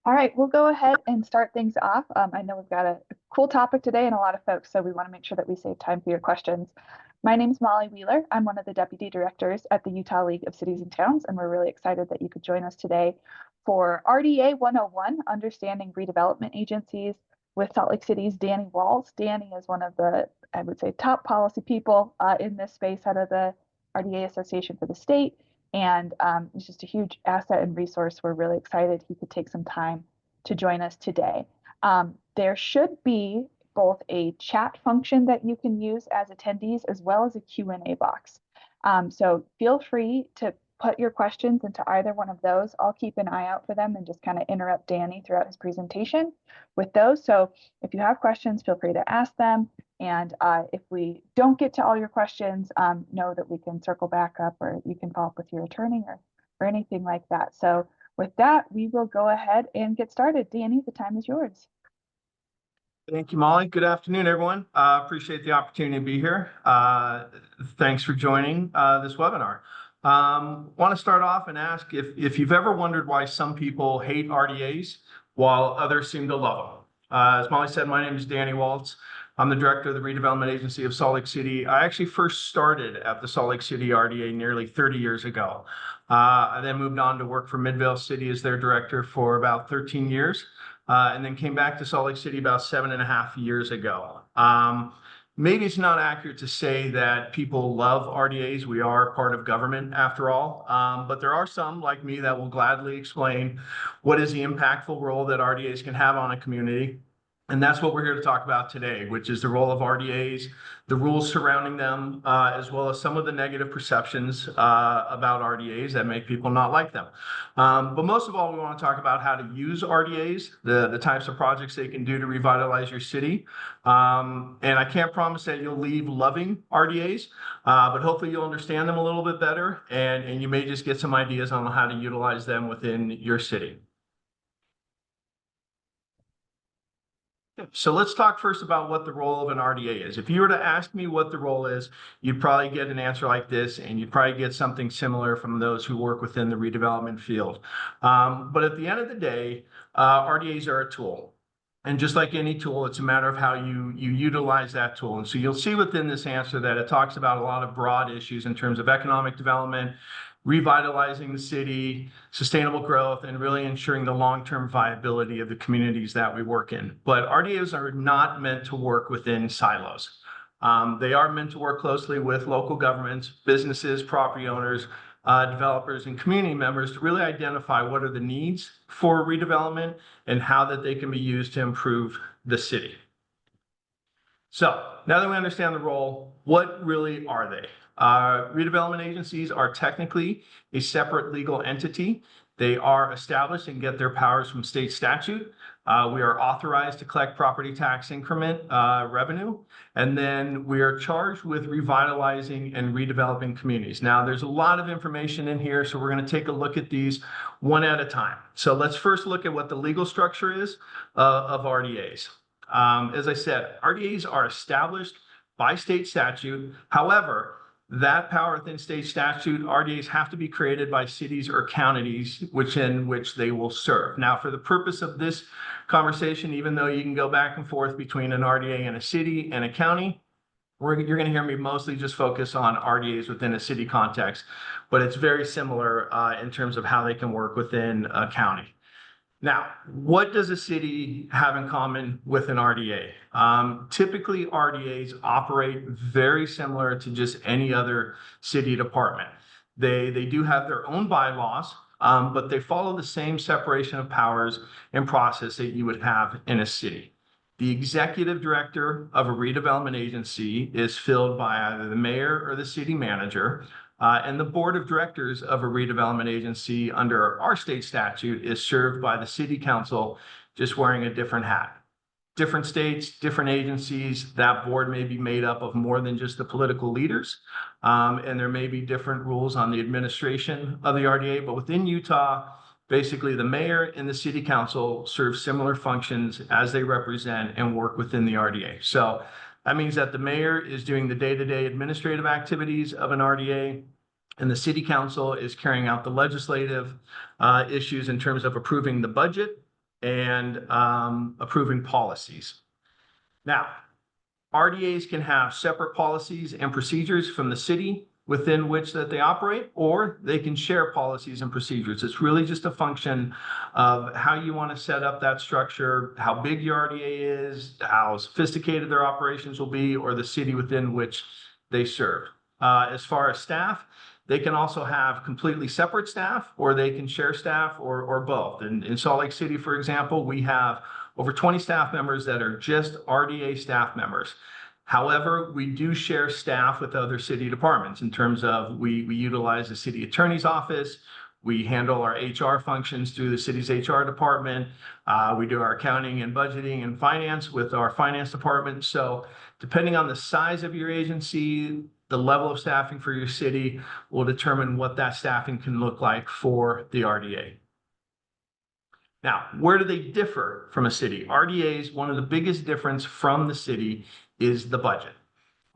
All right, we'll go ahead and start things off. I know we've got a cool topic today and a lot of folks, so we want to make sure that we save time for your questions. My name is Molly Wheeler. I'm one of the deputy directors at the Utah League of Cities and Towns, and we're really excited that you could join us today for RDA 101, Understanding Redevelopment Agencies, with Salt Lake City's Danny Walls. Danny is one of the, I would say, top policy people in this space out of the RDA Association for the state. And it's just a huge asset and resource. We're really excited he could take some time to join us today. There should be both a chat function that you can use as attendees as well as a Q&A box. So feel free to put your questions into either one of those. I'll keep an eye out for them and just kind of interrupt Danny throughout his presentation with those. So if you have questions, feel free to ask them. And if we don't get to all your questions, know that we can circle back up, or you can follow up with your attorney or anything like that. So with that, we will go ahead and get started. Danny, the time is yours. Thank you, Molly. Good afternoon, everyone. Appreciate the opportunity to be here. Thanks for joining this webinar. Want to start off and ask if you've ever wondered why some people hate RDAs while others seem to love them. As Molly said, my name is Danny Waltz. I'm the director of the Redevelopment Agency of Salt Lake City. I actually first started at the Salt Lake City RDA nearly 30 years ago. I then moved on to work for Midvale City as their director for about 13 years, and then came back to Salt Lake City about 7.5 years ago. Maybe it's not accurate to say that people love RDAs. We are part of government after all, but there are some like me that will gladly explain what is the impactful role that RDAs can have on a community. And that's what we're here to talk about today, which is the role of RDAs, the rules surrounding them, as well as some of the negative perceptions about RDAs that make people not like them. But most of all, we want to talk about how to use RDAs, the types of projects they can do to revitalize your city. And I can't promise that you'll leave loving RDAs, but hopefully you'll understand them a little bit better, and you may just get some ideas on how to utilize them within your city. So let's talk first about what the role of an RDA is. If you were to ask me what the role is, you'd probably get an answer like this, and you'd probably get something similar from those who work within the redevelopment field. But at the end of the day, RDAs are a tool. And just like any tool, it's a matter of how you utilize that tool. And so you'll see within this answer that it talks about a lot of broad issues in terms of economic development, revitalizing the city, sustainable growth, and really ensuring the long-term viability of the communities that we work in. But RDAs are not meant to work within silos. They are meant to work closely with local governments, businesses, property owners, developers, and community members to really identify what are the needs for redevelopment and how that they can be used to improve the city. So now that we understand the role, what really are they? Redevelopment agencies are technically a separate legal entity. They are established and get their powers from state statute. We are authorized to collect property tax increment revenue, and then we are charged with revitalizing and redeveloping communities. Now, there's a lot of information in here, so we're going to take a look at these one at a time. So let's first look at what the legal structure is of RDAs. As I said, RDAs are established by state statute. However, that power within state statute, RDAs have to be created by cities or counties in which they will serve. Now, for the purpose of this conversation, even though you can go back and forth between an RDA and a city and a county, you're going to hear me mostly just focus on RDAs within a city context, but it's very similar in terms of how they can work within a county. Now, what does a city have in common with an RDA? Typically, RDAs operate very similar to just any other city department. They do have their own bylaws, but they follow the same separation of powers and process that you would have in a city. The executive director of a redevelopment agency is filled by either the mayor or the city manager. And the board of directors of a redevelopment agency under our state statute is served by the city council, just wearing a different hat. Different states, different agencies, that board may be made up of more than just the political leaders. And there may be different rules on the administration of the RDA, but within Utah, basically the mayor and the city council serve similar functions as they represent and work within the RDA. So that means that the mayor is doing the day-to-day administrative activities of an RDA, and the city council is carrying out the legislative issues in terms of approving the budget and approving policies. Now, RDAs can have separate policies and procedures from the city within which that they operate, or they can share policies and procedures. It's really just a function of how you want to set up that structure, how big your RDA is, how sophisticated their operations will be, or the city within which they serve. As far as staff, they can also have completely separate staff, or they can share staff, or both. In Salt Lake City, for example, we have over 20 staff members that are just RDA staff members. However, we do share staff with other city departments in terms of we utilize the city attorney's office. We handle our HR functions through the city's HR department. We do our accounting and budgeting and finance with our finance department. So depending on the size of your agency, the level of staffing for your city will determine what that staffing can look like for the RDA. Now, where do they differ from a city? RDAs, one of the biggest difference from the city is the budget.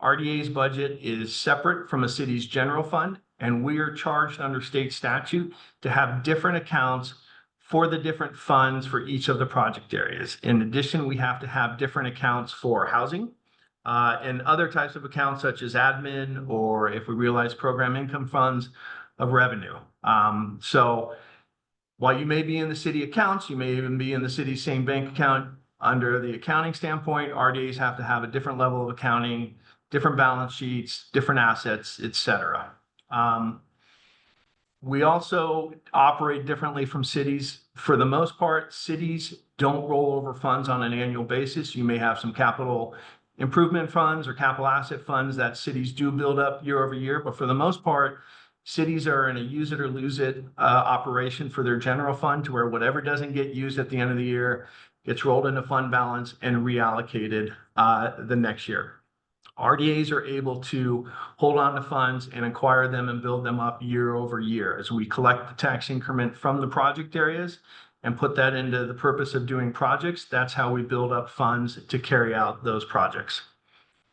RDA's budget is separate from a city's general fund, and we are charged under state statute to have different accounts for the different funds for each of the project areas. In addition, we have to have different accounts for housing and other types of accounts such as admin, or if we realize program income funds of revenue. So while you may be in the city accounts, you may even be in the city's same bank account. Under the accounting standpoint, RDAs have to have a different level of accounting, different balance sheets, different assets, et cetera. We also operate differently from cities. For the most part, cities don't roll over funds on an annual basis. You may have some capital improvement funds or capital asset funds that cities do build up year over year, but for the most part, cities are in a use it or lose it operation for their general fund, to where whatever doesn't get used at the end of the year gets rolled into fund balance and reallocated the next year. RDAs are able to hold on to funds and acquire them and build them up year over year as we collect the tax increment from the project areas and put that into the purpose of doing projects. That's how we build up funds to carry out those projects.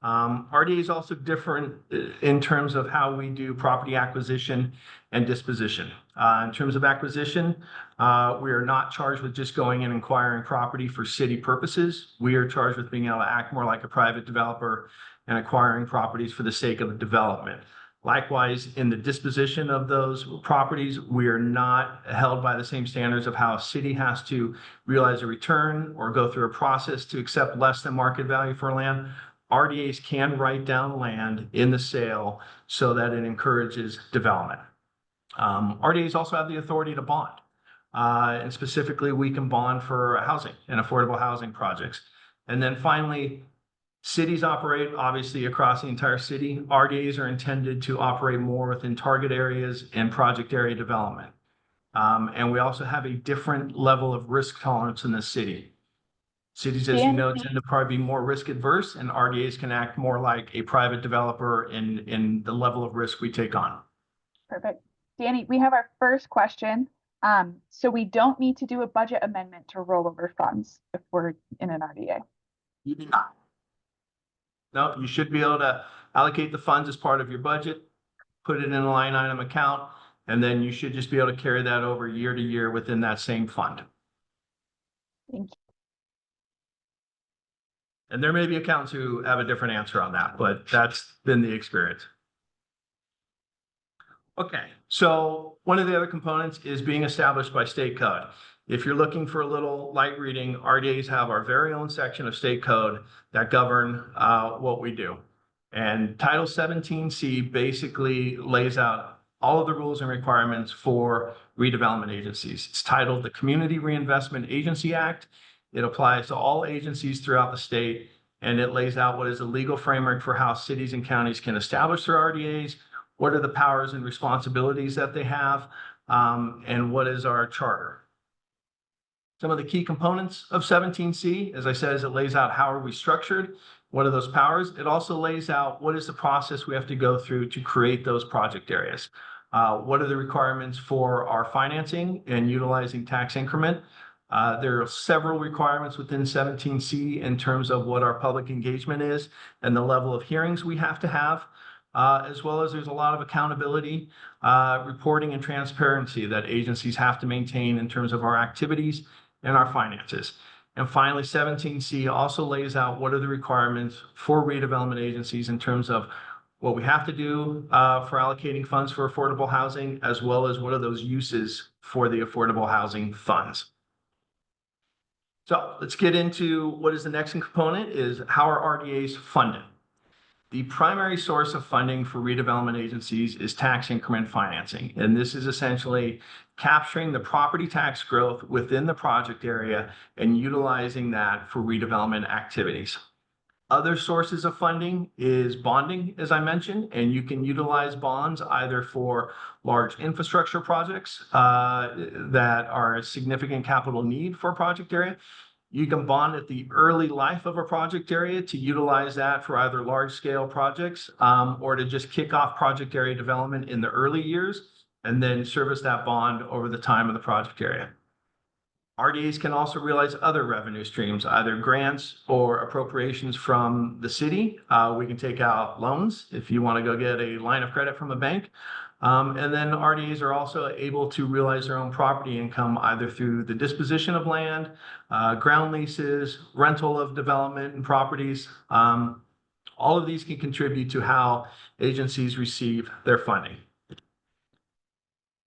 RDA is also different in terms of how we do property acquisition and disposition. In terms of acquisition, we are not charged with just going and acquiring property for city purposes. We are charged with being able to act more like a private developer and acquiring properties for the sake of development. Likewise, in the disposition of those properties, we are not held by the same standards of how a city has to realize a return or go through a process to accept less than market value for land. RDAs can write down land in the sale so that it encourages development. RDAs also have the authority to bond. And specifically, we can bond for housing and affordable housing projects. And then finally, cities operate obviously across the entire city. RDAs are intended to operate more within target areas and project area development. And we also have a different level of risk tolerance in the city. Cities, as you know, tend to probably be more risk adverse, and RDAs can act more like a private developer in the level of risk we take on. Perfect. Danny, we have our first question. So we don't need to do a budget amendment to roll over funds if we're in an RDA. You do not. No, you should be able to allocate the funds as part of your budget, put it in a line item account, and then you should just be able to carry that over year to year within that same fund. Thank you. And there may be accountants who have a different answer on that, but that's been the experience. Okay, so one of the other components is being established by state code. If you're looking for a little light reading, RDAs have our very own section of state code that govern what we do. And Title 17C basically lays out all of the rules and requirements for redevelopment agencies. It's titled the Community Reinvestment Agency Act. It applies to all agencies throughout the state, and it lays out what is a legal framework for how cities and counties can establish their RDAs, what are the powers and responsibilities that they have, and what is our charter. Some of the key components of 17C, as I said, is it lays out how are we structured, what are those powers. It also lays out what is the process we have to go through to create those project areas. What are the requirements for our financing and utilizing tax increment? There are several requirements within 17C in terms of what our public engagement is and the level of hearings we have to have, as well as there's a lot of accountability, reporting and transparency that agencies have to maintain in terms of our activities and our finances. And finally, 17C also lays out what are the requirements for redevelopment agencies in terms of what we have to do for allocating funds for affordable housing, as well as what are those uses for the affordable housing funds. So let's get into what is the next component is how are RDAs funded? The primary source of funding for redevelopment agencies is tax increment financing. And this is essentially capturing the property tax growth within the project area and utilizing that for redevelopment activities. Other sources of funding is bonding, as I mentioned, and you can utilize bonds either for large infrastructure projects that are a significant capital need for a project area. You can bond at the early life of a project area to utilize that for either large scale projects or to just kick off project area development in the early years and then service that bond over the time of the project area. RDAs can also realize other revenue streams, either grants or appropriations from the city. We can take out loans if you want to go get a line of credit from a bank. And then RDAs are also able to realize their own property income either through the disposition of land, ground leases, rental of development and properties. All of these can contribute to how agencies receive their funding.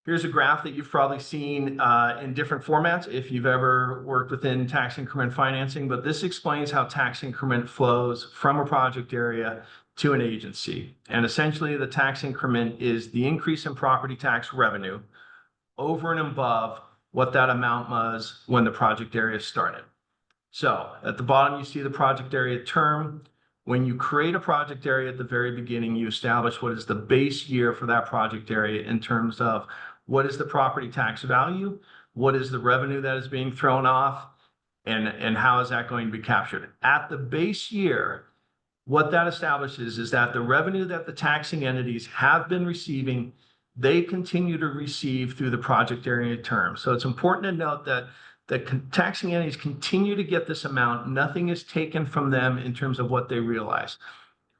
Here's a graph that you've probably seen in different formats if you've ever worked within tax increment financing, but this explains how tax increment flows from a project area to an agency. And essentially the tax increment is the increase in property tax revenue over and above what that amount was when the project area started. So at the bottom, you see the project area term. When you create a project area at the very beginning, you establish what is the base year for that project area in terms of what is the property tax value, what is the revenue that is being thrown off, and how is that going to be captured. At the base year, what that establishes is that the revenue that the taxing entities have been receiving, they continue to receive through the project area term. So it's important to note that the taxing entities continue to get this amount. Nothing is taken from them in terms of what they realize.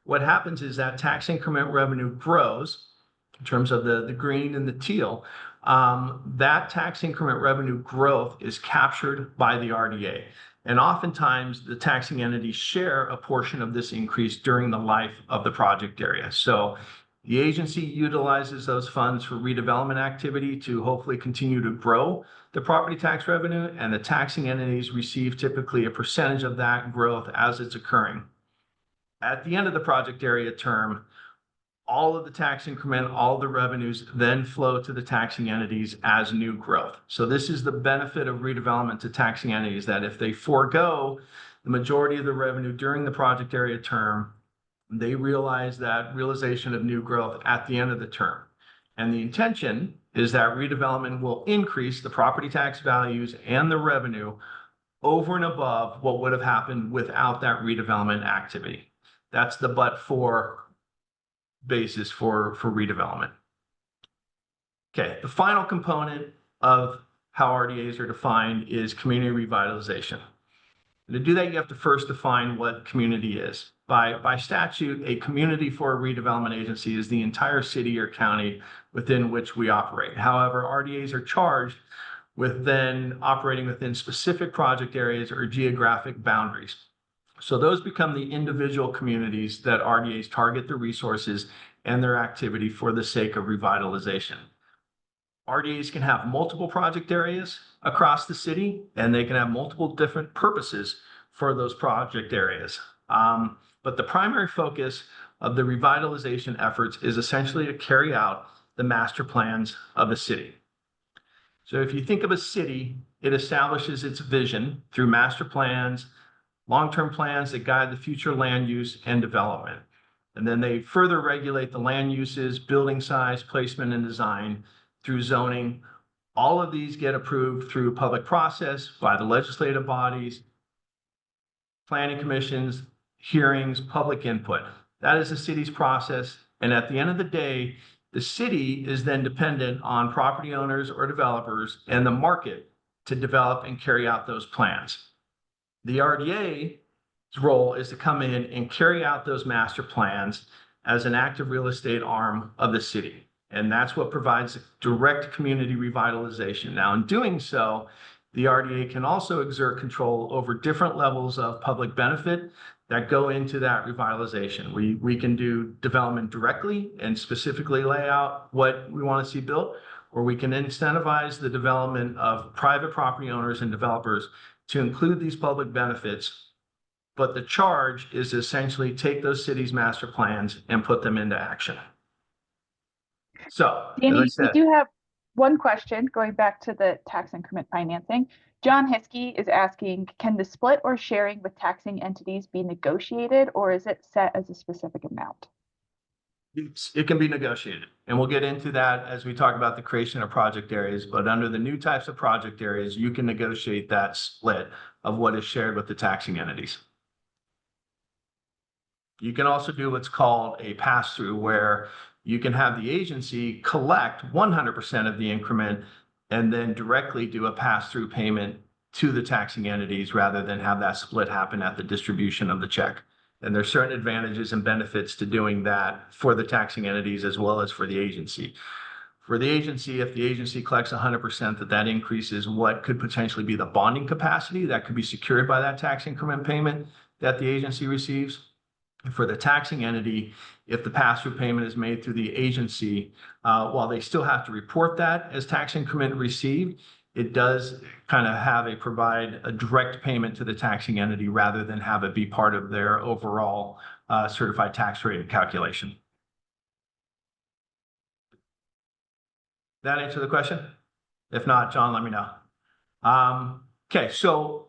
What happens is that tax increment revenue grows in terms of the green and the teal. That tax increment revenue growth is captured by the RDA. And oftentimes the taxing entities share a portion of this increase during the life of the project area. So the agency utilizes those funds for redevelopment activity to hopefully continue to grow the property tax revenue, and the taxing entities receive typically a percentage of that growth as it's occurring. At the end of the project area term, all of the tax increment, all the revenues then flow to the taxing entities as new growth. So this is the benefit of redevelopment to taxing entities, that if they forego the majority of the revenue during the project area term, they realize that realization of new growth at the end of the term. And the intention is that redevelopment will increase the property tax values and the revenue over and above what would have happened without that redevelopment activity. That's the but-for basis for redevelopment. Okay, the final component of how RDAs are defined is community revitalization. And to do that, you have to first define what community is. By statute, a community for a redevelopment agency is the entire city or county within which we operate. However, RDAs are charged with then operating within specific project areas or geographic boundaries. So those become the individual communities that RDAs target the resources and their activity for the sake of revitalization. RDAs can have multiple project areas across the city, and they can have multiple different purposes for those project areas. But the primary focus of the revitalization efforts is essentially to carry out the master plans of a city. So if you think of a city, it establishes its vision through master plans, long-term plans that guide the future land use and development. And then they further regulate the land uses, building size, placement, and design through zoning. All of these get approved through public process by the legislative bodies, planning commissions, hearings, public input. That is the city's process. And at the end of the day, the city is then dependent on property owners or developers and the market to develop and carry out those plans. The RDA's role is to come in and carry out those master plans as an active real estate arm of the city. And that's what provides direct community revitalization. Now, in doing so, the RDA can also exert control over different levels of public benefit that go into that revitalization. We can do development directly and specifically lay out what we want to see built, or we can incentivize the development of private property owners and developers to include these public benefits. But the charge is essentially take those cities' master plans and put them into action. So, as I Danny, we said, do have one question going back to the tax increment financing. John Hiskey is asking, can the split or sharing with taxing entities be negotiated, or is it set as a specific amount? it can be negotiated, and we'll get into that as we talk about the creation of project areas. But under the new types of project areas, you can negotiate that split of what is shared with the taxing entities. You can also do what's called a pass-through, where you can have the agency collect 100% of the increment and then directly do a pass-through payment to the taxing entities rather than have that split happen at the distribution of the check. And there's certain advantages and benefits to doing that for the taxing entities as well as for the agency. For the agency, if the agency collects 100%, that increases what could potentially be the bonding capacity that could be secured by that tax increment payment that the agency receives. For the taxing entity, if the pass-through payment is made through the agency, while they still have to report that as tax increment received, it does kind of provide a direct payment to the taxing entity rather than have it be part of their overall certified tax rate calculation. That answer the question? If not, John, let me know. Okay, so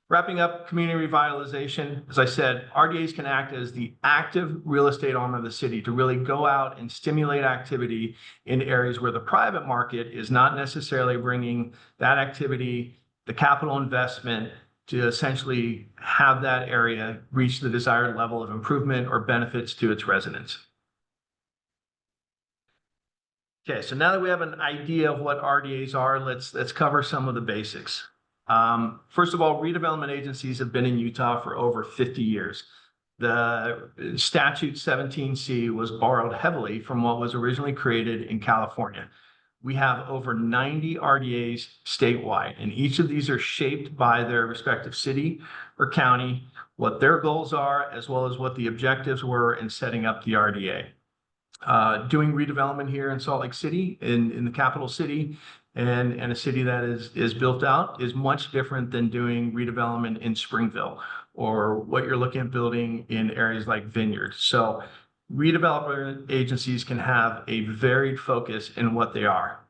wrapping up community revitalization, as I said, RDAs can act as the active real estate arm of the city to really go out and stimulate activity in areas where the private market is not necessarily bringing that activity, the capital investment to essentially have that area reach the desired level of improvement or benefits to its residents. Okay, so now that we have an idea of what RDAs are, let's cover some of the basics. First of all, redevelopment agencies have been in Utah for over 50 years. The statute 17C was borrowed heavily from what was originally created in California. We have over 90 RDAs statewide, and each of these are shaped by their respective city or county, what their goals are, as well as what the objectives were in setting up the RDA. Doing redevelopment here in Salt Lake City, in the capital city, and a city that is built out is much different than doing redevelopment in Springville or what you're looking at building in areas like Vineyard. So redevelopment agencies can have a varied focus in what they are.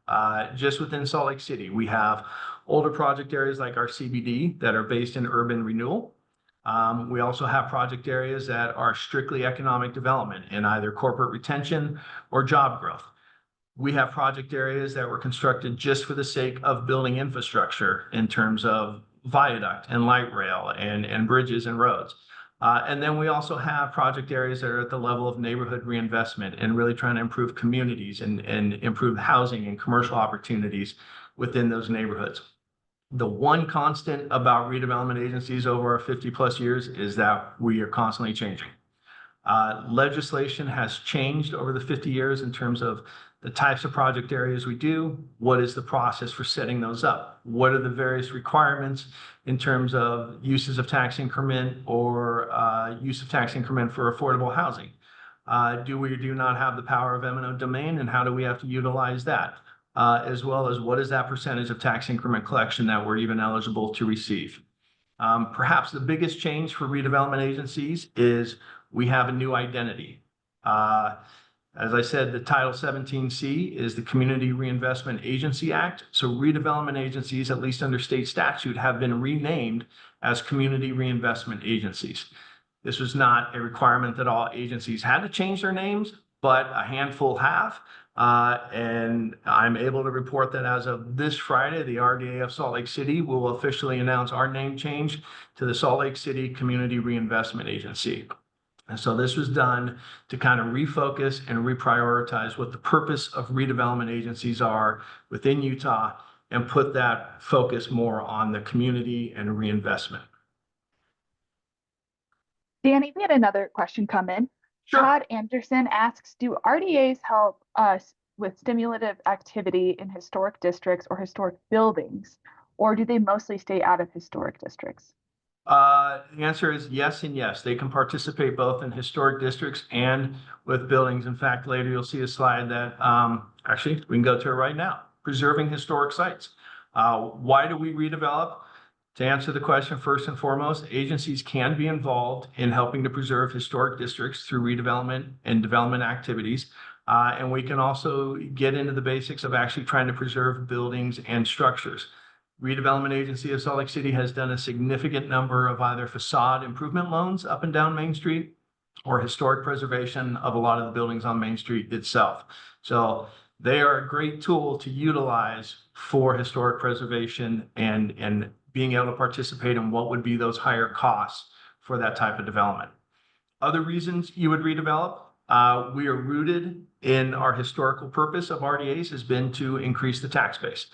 Just within Salt Lake City, we have older project areas like our CBD that are based in urban renewal. We also have project areas that are strictly economic development in either corporate retention or job growth. We have project areas that were constructed just for the sake of building infrastructure in terms of viaduct and light rail and bridges and roads. And then we also have project areas that are at the level of neighborhood reinvestment and really trying to improve communities and improve housing and commercial opportunities within those neighborhoods. The one constant about redevelopment agencies over our 50+ years is that we are constantly changing. Legislation has changed over the 50 years in terms of the types of project areas we do. What is the process for setting those up? What are the various requirements in terms of uses of tax increment or use of tax increment for affordable housing? Do we or do not have the power of eminent domain, and how do we have to utilize that? As well as what is that percentage of tax increment collection that we're even eligible to receive? Perhaps the biggest change for redevelopment agencies is we have a new identity. As I said, the Title 17C is the Community Reinvestment Agency Act. So redevelopment agencies, at least under state statute, have been renamed as Community Reinvestment Agencies. This was not a requirement that all agencies had to change their names, but a handful have. And I'm able to report that as of this Friday, the RDA of Salt Lake City will officially announce our name change to the Salt Lake City Community Reinvestment Agency. And so this was done to kind of refocus and reprioritize what the purpose of redevelopment agencies are within Utah and put that focus more on the community and reinvestment. Danny, we had another question come in. Sure. Todd Anderson asks, do RDAs help us with stimulative activity in historic districts or historic buildings, or do they mostly stay out of historic districts? The answer is yes and yes. They can participate both in historic districts and with buildings. In fact, later you'll see a slide that actually we can go to it right now. Preserving historic sites. Why do we redevelop? To answer the question, first and foremost, agencies can be involved in helping to preserve historic districts through redevelopment and development activities. And we can also get into the basics of actually trying to preserve buildings and structures. Redevelopment Agency of Salt Lake City has done a significant number of either facade improvement loans up and down Main Street or historic preservation of a lot of the buildings on Main Street itself. So they are a great tool to utilize for historic preservation and being able to participate in what would be those higher costs for that type of development. Other reasons you would redevelop, we are rooted in our historical purpose of RDAs has been to increase the tax base.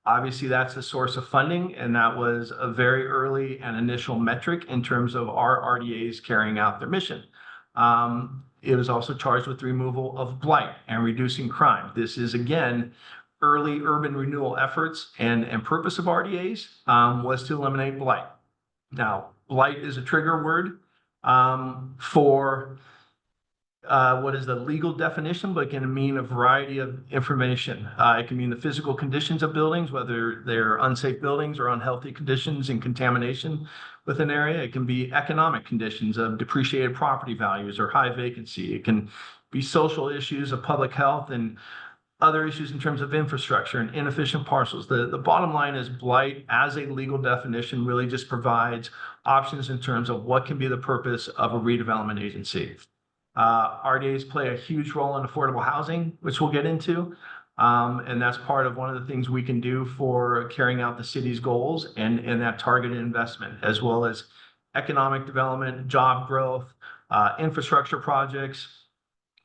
Obviously, that's the source of funding, and that was a very early and initial metric in terms of our RDAs carrying out their mission. It was also charged with the removal of blight and reducing crime. This is, again, early urban renewal efforts, and purpose of RDAs was to eliminate blight. Now, blight is a trigger word for what is the legal definition, but it can mean a variety of information. It can mean the physical conditions of buildings, whether they're unsafe buildings or unhealthy conditions and contamination with an area. It can be economic conditions of depreciated property values or high vacancy. It can be social issues of public health and other issues in terms of infrastructure and inefficient parcels. The bottom line is blight as a legal definition really just provides options in terms of what can be the purpose of a redevelopment agency. RDAs play a huge role in affordable housing, which we'll get into. And that's part of one of the things we can do for carrying out the city's goals and that targeted investment, as well as economic development, job growth, infrastructure projects.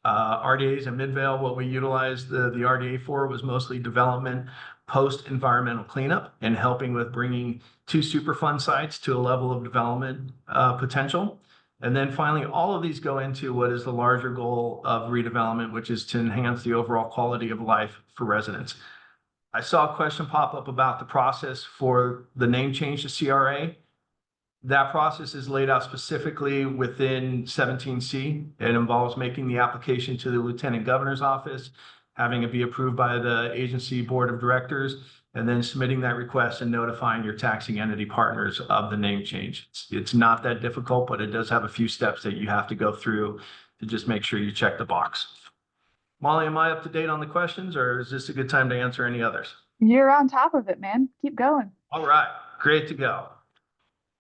RDAs in Midvale, what we utilized the RDA for was mostly development post-environmental cleanup and helping with bringing 2 Superfund sites to a level of development potential. And then finally, all of these go into what is the larger goal of redevelopment, which is to enhance the overall quality of life for residents. I saw a question pop up about the process for the name change to CRA. That process is laid out specifically within 17C. It involves making the application to the Lieutenant Governor's office, having it be approved by the agency board of directors, and then submitting that request and notifying your taxing entity partners of the name change. It's not that difficult, but it does have a few steps that you have to go through to just make sure you check the box. Molly, am I up to date on the questions, or is this a good time to answer any others? You're on top of it, man. Keep going. All right, great to go.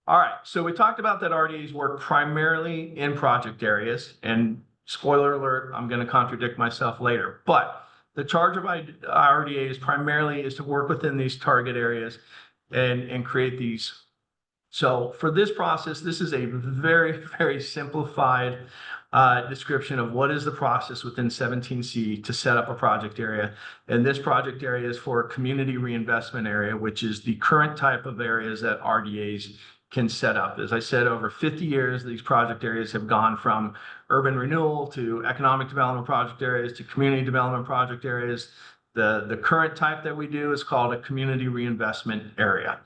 All right, so we talked about that RDAs work primarily in project areas, and spoiler alert, I'm going to contradict myself later, but the charge of RDAs primarily is to work within these target areas and create these. So for this process, this is a very, very simplified description of what is the process within 17C to set up a project area. And this project area is for a community reinvestment area, which is the current type of areas that RDAs can set up. As I said, over 50 years, these project areas have gone from urban renewal to economic development project areas to community development project areas. The current type that we do is called a community reinvestment area.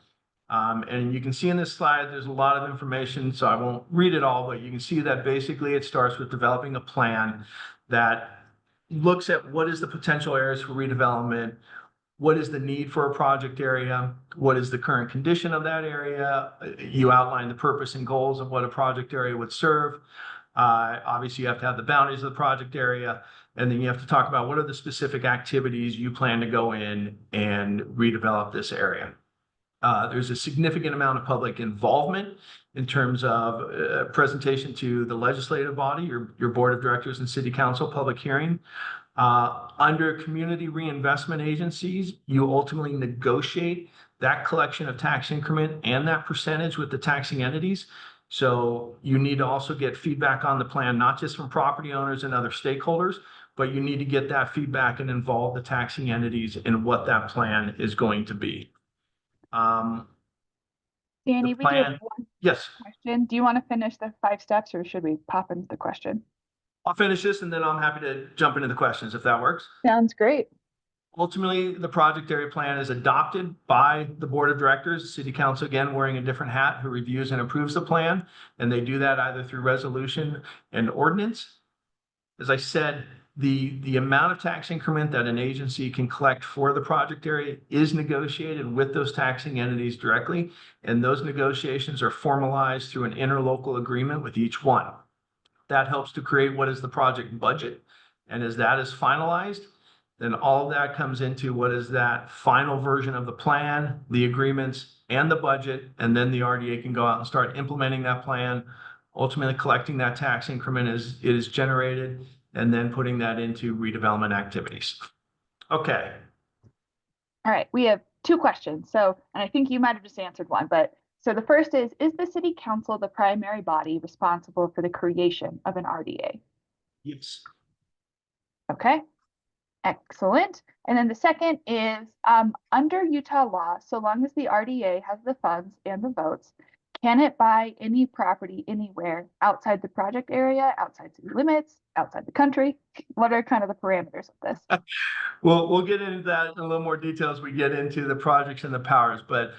And you can see in this slide, there's a lot of information, so I won't read it all, but you can see that basically it starts with developing a plan that looks at what is the potential areas for redevelopment, what is the need for a project area, what is the current condition of that area. You outline the purpose and goals of what a project area would serve. Obviously, you have to have the boundaries of the project area, and then you have to talk about what are the specific activities you plan to go in and redevelop this area. There's a significant amount of public involvement in terms of presentation to the legislative body, your board of directors and city council, public hearing. Under community reinvestment agencies, you ultimately negotiate that collection of tax increment and that percentage with the taxing entities. So you need to also get feedback on the plan, not just from property owners and other stakeholders, but you need to get that feedback and involve the taxing entities in what that plan is going to be. Danny, we do have one Yes. question. Do you want to finish the 5 steps, or should we pop into the question? I'll finish this and then I'm happy to jump into the questions if that works. Sounds great. Ultimately, the project area plan is adopted by the board of directors, city council, again, wearing a different hat, who reviews and approves the plan. And they do that either through resolution and ordinance. As I said, the amount of tax increment that an agency can collect for the project area is negotiated with those taxing entities directly. And those negotiations are formalized through an interlocal agreement with each one. That helps to create what is the project budget. And as that is finalized, then all of that comes into what is that final version of the plan, the agreements, and the budget. And then the RDA can go out and start implementing that plan, ultimately collecting that tax increment as it is generated, and then putting that into redevelopment activities. Okay. All right, we have two questions. So, and I think you might have just answered one, but so the first is the city council the primary body responsible for the creation of an RDA? Yes. Okay, excellent. And then the second is under Utah law, so long as the RDA has the funds and the votes, can it buy any property anywhere outside the project area, outside city limits, outside the country? What are kind of the parameters of this? Well, we'll get into that in a little more detail as we get into the projects and the powers, but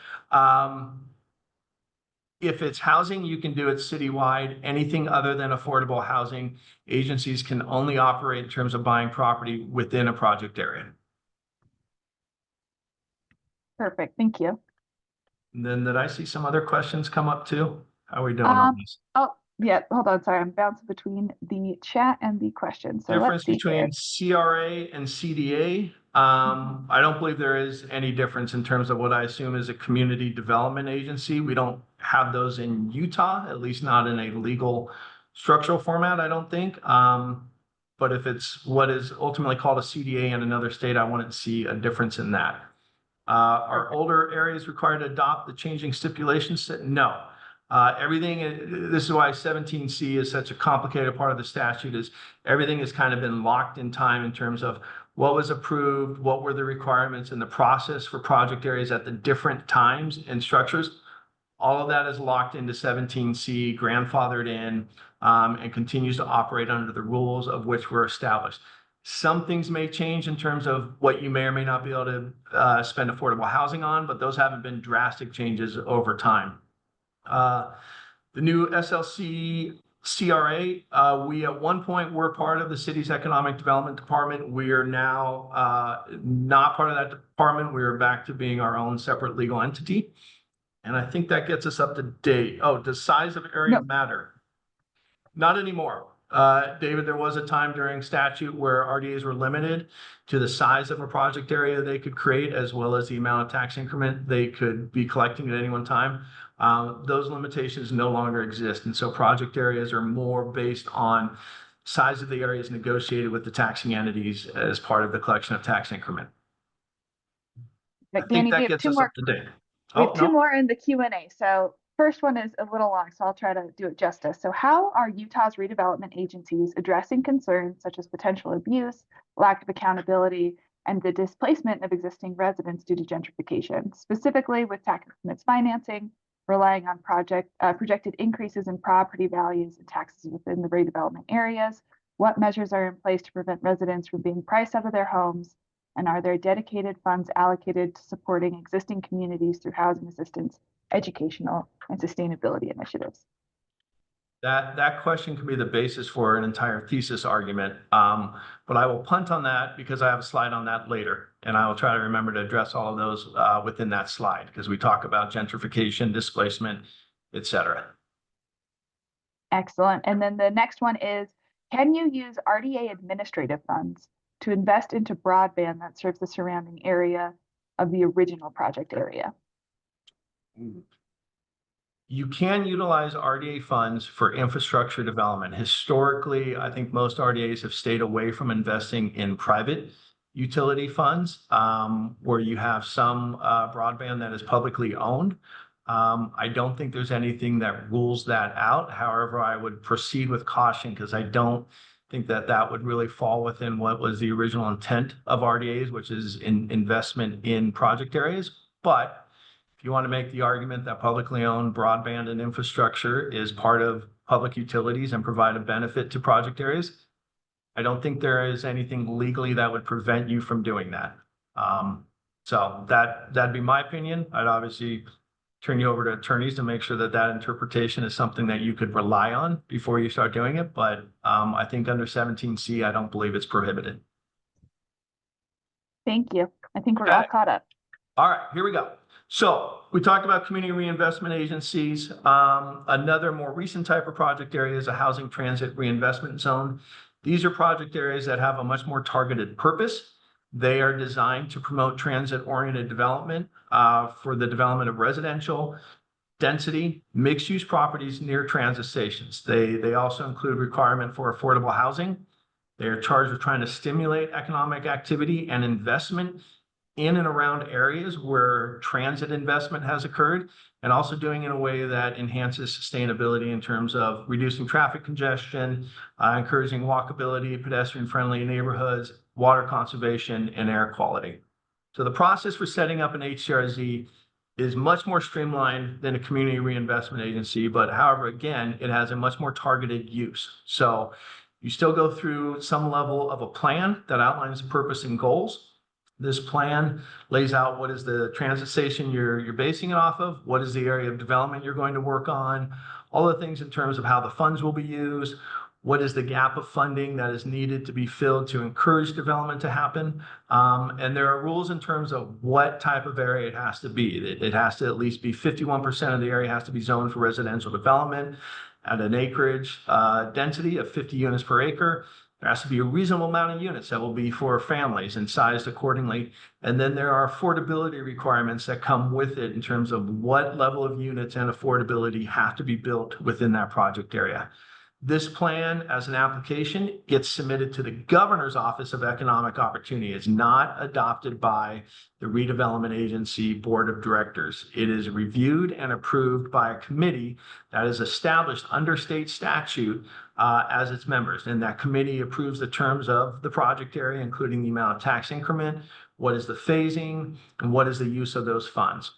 if it's housing, you can do it citywide. Anything other than affordable housing, agencies can only operate in terms of buying property within a project area. Perfect, thank you. And then did I see some other questions come up too? How are we doing on this? Oh, yeah, hold on, sorry, I'm bouncing between the chat and the questions. So Difference let's see here. between CRA and CDA. I don't believe there is any difference in terms of what I assume is a community development agency. We don't have those in Utah, at least not in a legal structural format, I don't think. But if it's what is ultimately called a CDA in another state, I wouldn't see a difference in that. Are older areas required to adopt the changing stipulations? No. Everything, this is why 17C is such a complicated part of the statute, is everything has kind of been locked in time in terms of what was approved, what were the requirements and the process for project areas at the different times and structures. All of that is locked into 17C, grandfathered in, and continues to operate under the rules of which were established. Some things may change in terms of what you may or may not be able to spend affordable housing on, but those haven't been drastic changes over time. The new SLC CRA, we at one point were part of the city's economic development department. We are now not part of that department. We are back to being our own separate legal entity. And I think that gets us up to date. Oh, does size of area matter? Not anymore. David, there was a time during statute where RDAs were limited to the size of a project area they could create, as well as the amount of tax increment they could be collecting at any one time. Those limitations no longer exist. And so project areas are more based on size of the areas negotiated with the taxing entities as part of the collection of tax increment. I think that gets us up to date. We have two more in the Q&A. So first one is a little long, so I'll try to do it justice. So how are Utah's redevelopment agencies addressing concerns such as potential abuse, lack of accountability, and the displacement of existing residents due to gentrification, specifically with tax increments financing, relying on projected increases in property values and taxes within the redevelopment areas? What measures are in place to prevent residents from being priced out of their homes? And are there dedicated funds allocated to supporting existing communities through housing assistance, educational, and sustainability initiatives? That question can be the basis for an entire thesis argument, but I will punt on that because I have a slide on that later, and I will try to remember to address all of those within that slide because we talk about gentrification, displacement, etc. Excellent. And then the next one is, can you use RDA administrative funds to invest into broadband that serves the surrounding area of the original project area? You can utilize RDA funds for infrastructure development. Historically, I think most RDAs have stayed away from investing in private utility funds where you have some broadband that is publicly owned. I don't think there's anything that rules that out. However, I would proceed with caution because I don't think that that would really fall within what was the original intent of RDAs, which is investment in project areas. But if you want to make the argument that publicly owned broadband and infrastructure is part of public utilities and provide a benefit to project areas, I don't think there is anything legally that would prevent you from doing that. So that'd be my opinion. I'd obviously turn you over to attorneys to make sure that that interpretation is something that you could rely on before you start doing it. But I think under 17C, I don't believe it's prohibited. Thank you. I think we're all caught up. All right, here we go. So we talked about community reinvestment agencies. Another more recent type of project area is a housing transit reinvestment zone. These are project areas that have a much more targeted purpose. They are designed to promote transit-oriented development for the development of residential, density, mixed-use properties near transit stations. They also include requirement for affordable housing. They are charged with trying to stimulate economic activity and investment in and around areas where transit investment has occurred, and also doing it in a way that enhances sustainability in terms of reducing traffic congestion, encouraging walkability, pedestrian-friendly neighborhoods, water conservation, and air quality. So the process for setting up an HTRZ is much more streamlined than a community reinvestment agency, but however, again, it has a much more targeted use. So you still go through some level of a plan that outlines the purpose and goals. This plan lays out what is the transit station you're basing it off of, what is the area of development you're going to work on, all the things in terms of how the funds will be used, what is the gap of funding that is needed to be filled to encourage development to happen. And there are rules in terms of what type of area it has to be. It has to at least be 51% of the area has to be zoned for residential development at an acreage density of 50 units per acre. There has to be a reasonable amount of units that will be for families and sized accordingly. And then there are affordability requirements that come with it in terms of what level of units and affordability have to be built within that project area. This plan, as an application, gets submitted to the Governor's Office of Economic Opportunity. It's not adopted by the Redevelopment Agency Board of Directors. It is reviewed and approved by a committee that is established under state statute as its members. And that committee approves the terms of the project area, including the amount of tax increment, what is the phasing, and what is the use of those funds.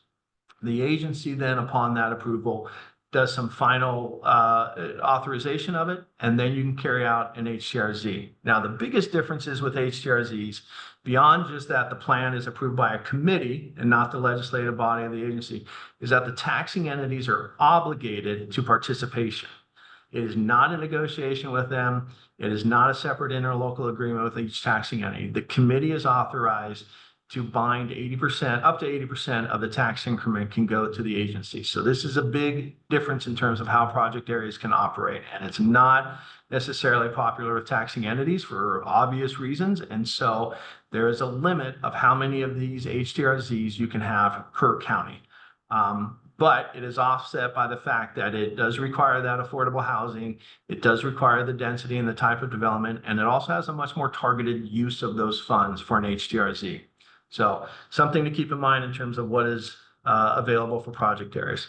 The agency then, upon that approval, does some final authorization of it, and then you can carry out an HTRZ. Now, the biggest differences with HTRZs, beyond just that the plan is approved by a committee and not the legislative body of the agency, is that the taxing entities are obligated to participation. It is not a negotiation with them. It is not a separate interlocal agreement with each taxing entity. The committee is authorized to bind 80%, up to 80% of the tax increment can go to the agency. So this is a big difference in terms of how project areas can operate. And it's not necessarily popular with taxing entities for obvious reasons. And so there is a limit of how many of these HTRZs you can have per county. But it is offset by the fact that it does require that affordable housing. It does require the density and the type of development. And it also has a much more targeted use of those funds for an HTRZ. So something to keep in mind in terms of what is available for project areas.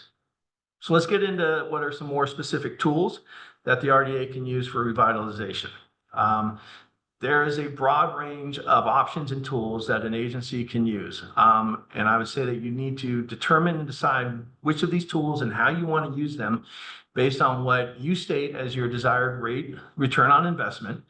So let's get into what are some more specific tools that the RDA can use for revitalization. There is a broad range of options and tools that an agency can use. And I would say that you need to determine and decide which of these tools and how you want to use them based on what you state as your desired rate return on investment.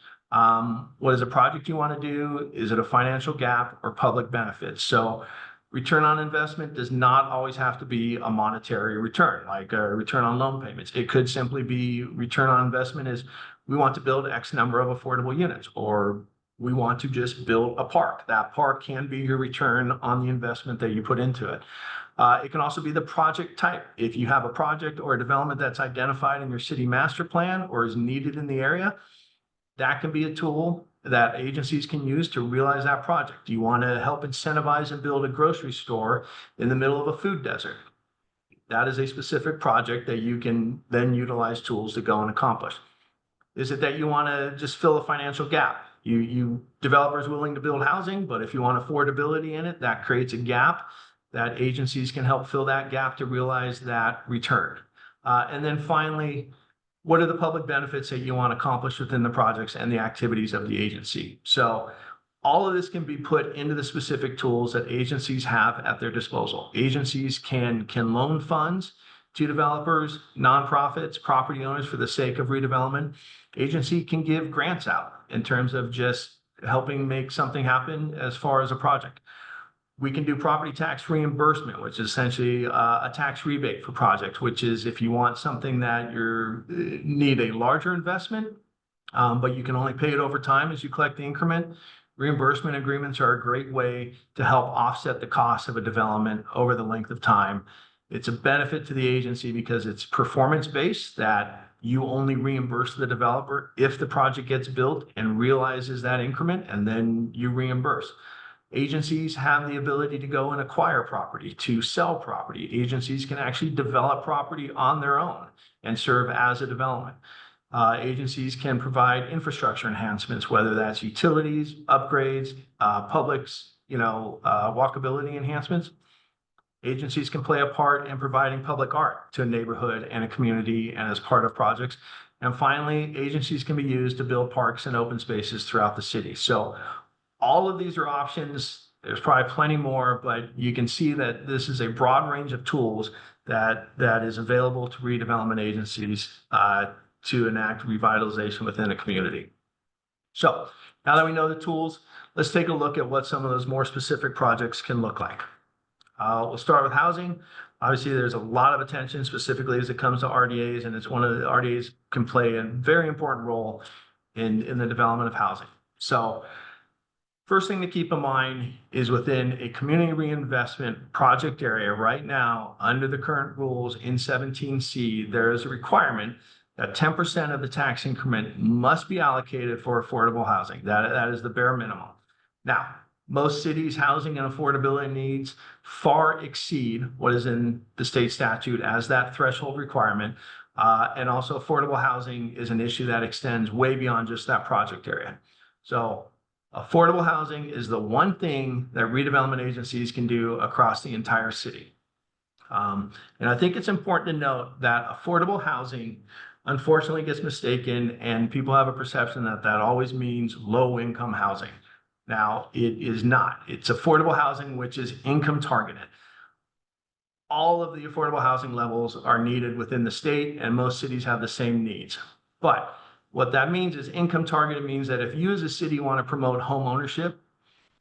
What is a project you want to do? Is it a financial gap or public benefit? So return on investment does not always have to be a monetary return, like a return on loan payments. It could simply be return on investment is we want to build X number of affordable units, or we want to just build a park. That park can be your return on the investment that you put into it. It can also be the project type. If you have a project or a development that's identified in your city master plan or is needed in the area, that can be a tool that agencies can use to realize that project. Do you want to help incentivize and build a grocery store in the middle of a food desert? That is a specific project that you can then utilize tools to go and accomplish. Is it that you want to just fill a financial gap? You developers willing to build housing, but if you want affordability in it, that creates a gap that agencies can help fill that gap to realize that return. And then finally, what are the public benefits that you want to accomplish within the projects and the activities of the agency? So all of this can be put into the specific tools that agencies have at their disposal. Agencies can loan funds to developers, nonprofits, property owners for the sake of redevelopment. Agency can give grants out in terms of just helping make something happen as far as a project. We can do property tax reimbursement, which is essentially a tax rebate for projects, which is if you want something that you need a larger investment, but you can only pay it over time as you collect the increment. Reimbursement agreements are a great way to help offset the cost of a development over the length of time. It's a benefit to the agency because it's performance-based, that you only reimburse the developer if the project gets built and realizes that increment, and then you reimburse. Agencies have the ability to go and acquire property, to sell property. Agencies can actually develop property on their own and serve as a development. Agencies can provide infrastructure enhancements, whether that's utilities, upgrades, publics, walkability enhancements. Agencies can play a part in providing public art to a neighborhood and a community and as part of projects. And finally, agencies can be used to build parks and open spaces throughout the city. So all of these are options. There's probably plenty more, but you can see that this is a broad range of tools that is available to redevelopment agencies to enact revitalization within a community. So now that we know the tools, let's take a look at what some of those more specific projects can look like. We'll start with housing. Obviously, there's a lot of attention specifically as it comes to RDAs, and it's one of the RDAs can play a very important role in the development of housing. So first thing to keep in mind is within a community reinvestment project area right now, under the current rules in 17C, there is a requirement that 10% of the tax increment must be allocated for affordable housing. That is the bare minimum. Now, most cities' housing and affordability needs far exceed what is in the state statute as that threshold requirement. And also affordable housing is an issue that extends way beyond just that project area. So affordable housing is the one thing that redevelopment agencies can do across the entire city. And I think it's important to note that affordable housing unfortunately gets mistaken, and people have a perception that that always means low-income housing. Now, it is not. It's affordable housing, which is income targeted. All of the affordable housing levels are needed within the state, and most cities have the same needs. But what that means is income targeted means that if you as a city want to promote home ownership,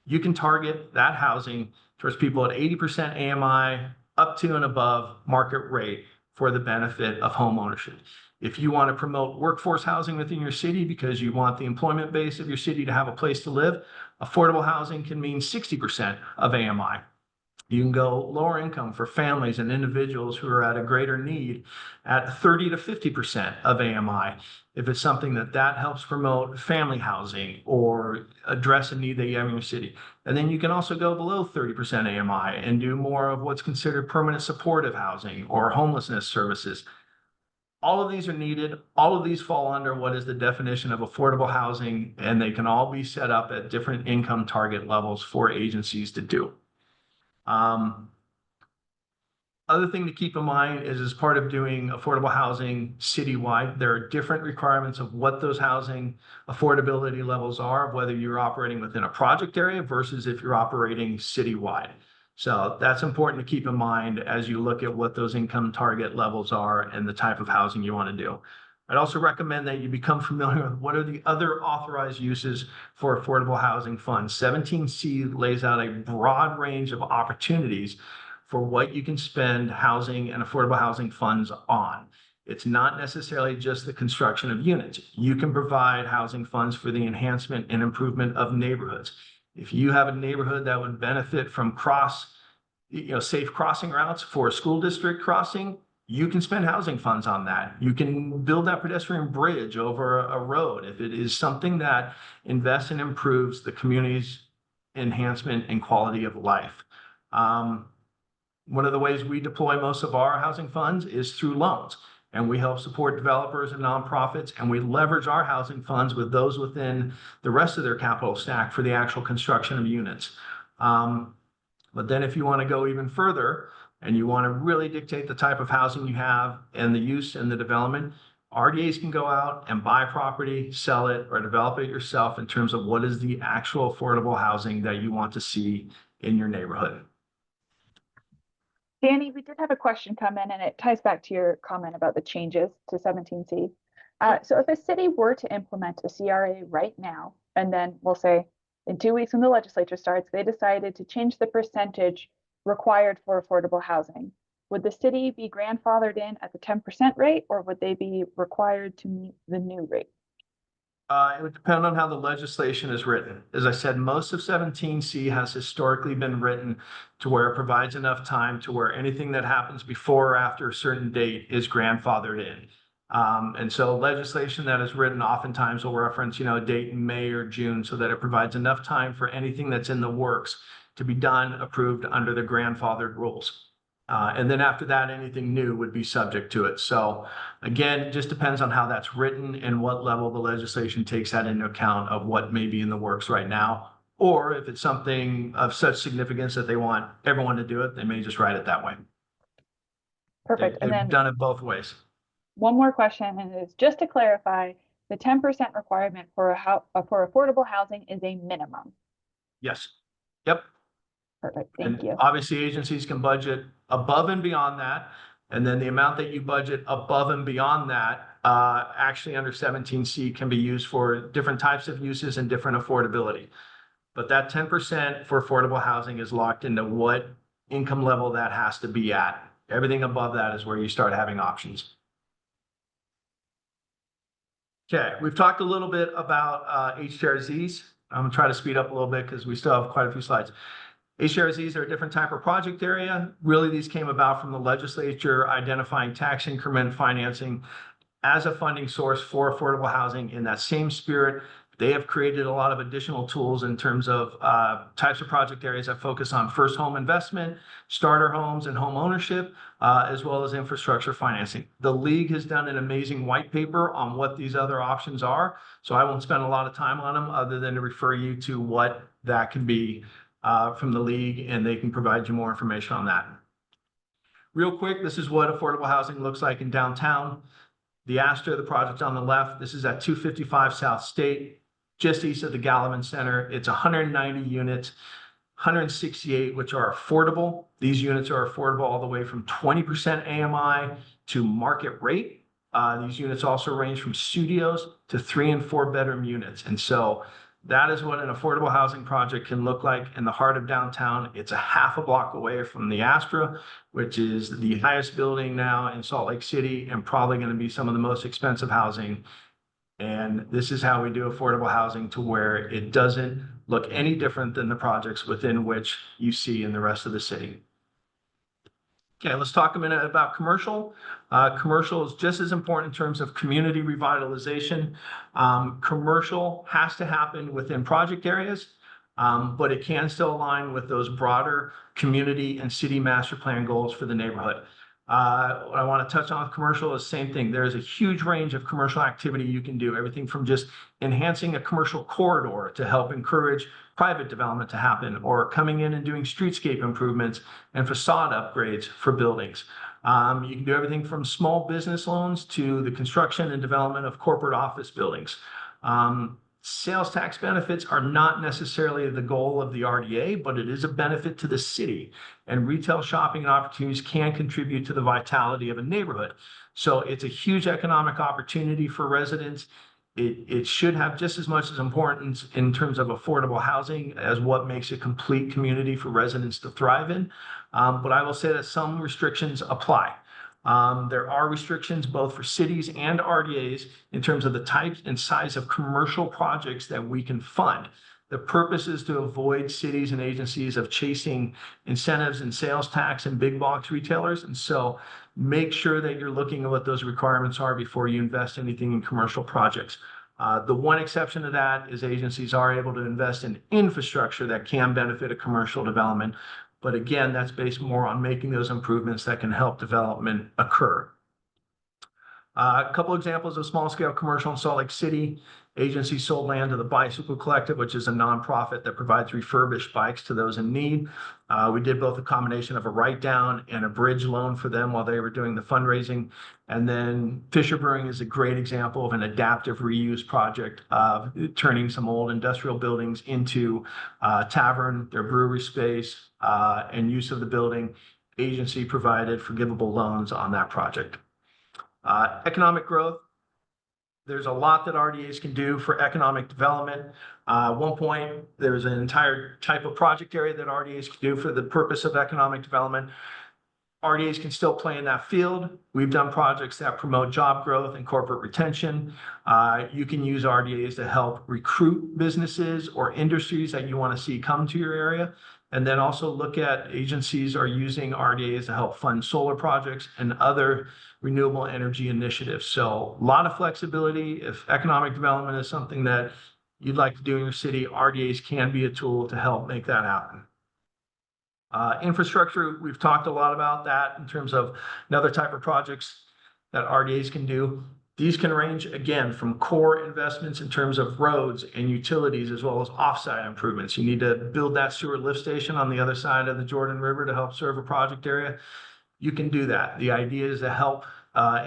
you can target that housing towards people at 80% AMI up to and above market rate for the benefit of home ownership. If you want to promote workforce housing within your city because you want the employment base of your city to have a place to live, affordable housing can mean 60% of AMI. You can go lower income for families and individuals who are at a greater need at 30 to 50% of AMI. If it's something that helps promote family housing or address a need that you have in your city. And then you can also go below 30% AMI and do more of what's considered permanent supportive housing or homelessness services. All of these are needed. All of these fall under what is the definition of affordable housing, and they can all be set up at different income target levels for agencies to do. Other thing to keep in mind is as part of doing affordable housing citywide, there are different requirements of what those housing affordability levels are, whether you're operating within a project area versus if you're operating citywide. So that's important to keep in mind as you look at what those income target levels are and the type of housing you want to do. I'd also recommend that you become familiar with what are the other authorized uses for affordable housing funds. 17C lays out a broad range of opportunities for what you can spend housing and affordable housing funds on. It's not necessarily just the construction of units. You can provide housing funds for the enhancement and improvement of neighborhoods. If you have a neighborhood that would benefit from safe crossing routes for a school district crossing, you can spend housing funds on that. You can build that pedestrian bridge over a road if it is something that invests and improves the community's enhancement and quality of life. One of the ways we deploy most of our housing funds is through loans, and we help support developers and nonprofits, and we leverage our housing funds with those within the rest of their capital stack for the actual construction of units. But then if you want to go even further and you want to really dictate the type of housing you have and the use and the development, RDAs can go out and buy property, sell it, or develop it yourself in terms of what is the actual affordable housing that you want to see in your neighborhood. Danny, we did have a question come in, and it ties back to your comment about the changes to 17C. So if a city were to implement a CRA right now, and then we'll say In 2 weeks, when the legislature starts, they decided to change the percentage required for affordable housing. Would the city be grandfathered in at the 10% rate, or would they be required to meet the new rate? It would depend on how the legislation is written. As I said, most of 17C has historically been written to where it provides enough time to where anything that happens before or after a certain date is grandfathered in. And so legislation that is written oftentimes will reference, a date in May or June so that it provides enough time for anything that's in the works to be done, approved under the grandfathered rules. And then after that, anything new would be subject to it. So again, it just depends on how that's written and what level the legislation takes that into account of what may be in the works right now. Or if it's something of such significance that they want everyone to do it, they may just write it that way. Perfect. And They've then done it both ways. one more question, and it is just to clarify, the 10% requirement for for affordable housing is a minimum. Yes. Yep. Perfect. And Thank you. obviously, agencies can budget above and beyond that. And then the amount that you budget above and beyond that, actually under 17C can be used for different types of uses and different affordability. But that 10% for affordable housing is locked into what income level that has to be at. Everything above that is where you start having options. Okay, we've talked a little bit about HTRZs. I'm gonna try to speed up a little bit because we still have quite a few slides. HRZs are a different type of project area. Really, these came about from the legislature identifying tax increment financing as a funding source for affordable housing. In that same spirit, they have created a lot of additional tools in terms of types of project areas that focus on first home investment, starter homes, and home ownership, as well as infrastructure financing. The league has done an amazing white paper on what these other options are, so I won't spend a lot of time on them other than to refer you to what that can be from the league, and they can provide you more information on that. Real quick, this is what affordable housing looks like in downtown. The Astor, the project on the left, this is at 255 South State, just east of the Gallivan Center. It's 190 units, 168 which are affordable. These units are affordable all the way from 20% AMI to market rate. These units also range from studios to 3 and 4 bedroom units. And so that is what an affordable housing project can look like in the heart of downtown. It's a half a block away from the Astra, which is the highest building now in Salt Lake City and probably going to be some of the most expensive housing. And this is how we do affordable housing to where it doesn't look any different than the projects within which you see in the rest of the city. Okay, let's talk a minute about commercial. Commercial is just as important in terms of community revitalization. Commercial has to happen within project areas, but it can still align with those broader community and city master plan goals for the neighborhood. What I want to touch on with commercial is the same thing. There's a huge range of commercial activity you can do, everything from just enhancing a commercial corridor to help encourage private development to happen, or coming in and doing streetscape improvements and facade upgrades for buildings. You can do everything from small business loans to the construction and development of corporate office buildings. Sales tax benefits are not necessarily the goal of the RDA, but it is a benefit to the city, and retail shopping opportunities can contribute to the vitality of a neighborhood. So it's a huge economic opportunity for residents. It should have just as much as importance in terms of affordable housing as what makes a complete community for residents to thrive in. But I will say that some restrictions apply. There are restrictions both for cities and RDAs in terms of the types and size of commercial projects that we can fund. The purpose is to avoid cities and agencies of chasing incentives and sales tax and big box retailers. And so make sure that you're looking at what those requirements are before you invest anything in commercial projects. The one exception to that is agencies are able to invest in infrastructure that can benefit a commercial development. But again, that's based more on making those improvements that can help development occur. A couple examples of small scale commercial in Salt Lake City. Agency sold land to the Bicycle Collective, which is a nonprofit that provides refurbished bikes to those in need. We did both a combination of a write down and a bridge loan for them while they were doing the fundraising. And then Fisher Brewing is a great example of an adaptive reuse project of turning some old industrial buildings into a tavern, their brewery space, and use of the building. Agency provided forgivable loans on that project. Economic growth. There's a lot that RDAs can do for economic development. At one point, there's an entire type of project area that RDAs can do for the purpose of economic development. RDAs can still play in that field. We've done projects that promote job growth and corporate retention. You can use RDAs to help recruit businesses or industries that you want to see come to your area. And then also look at agencies are using RDAs to help fund solar projects and other renewable energy initiatives. So a lot of flexibility. If economic development is something that you'd like to do in your city, RDAs can be a tool to help make that happen. Infrastructure, we've talked a lot about that in terms of another type of projects that RDAs can do. These can range, again, from core investments in terms of roads and utilities, as well as offsite improvements. You need to build that sewer lift station on the other side of the Jordan River to help serve a project area. You can do that. The idea is to help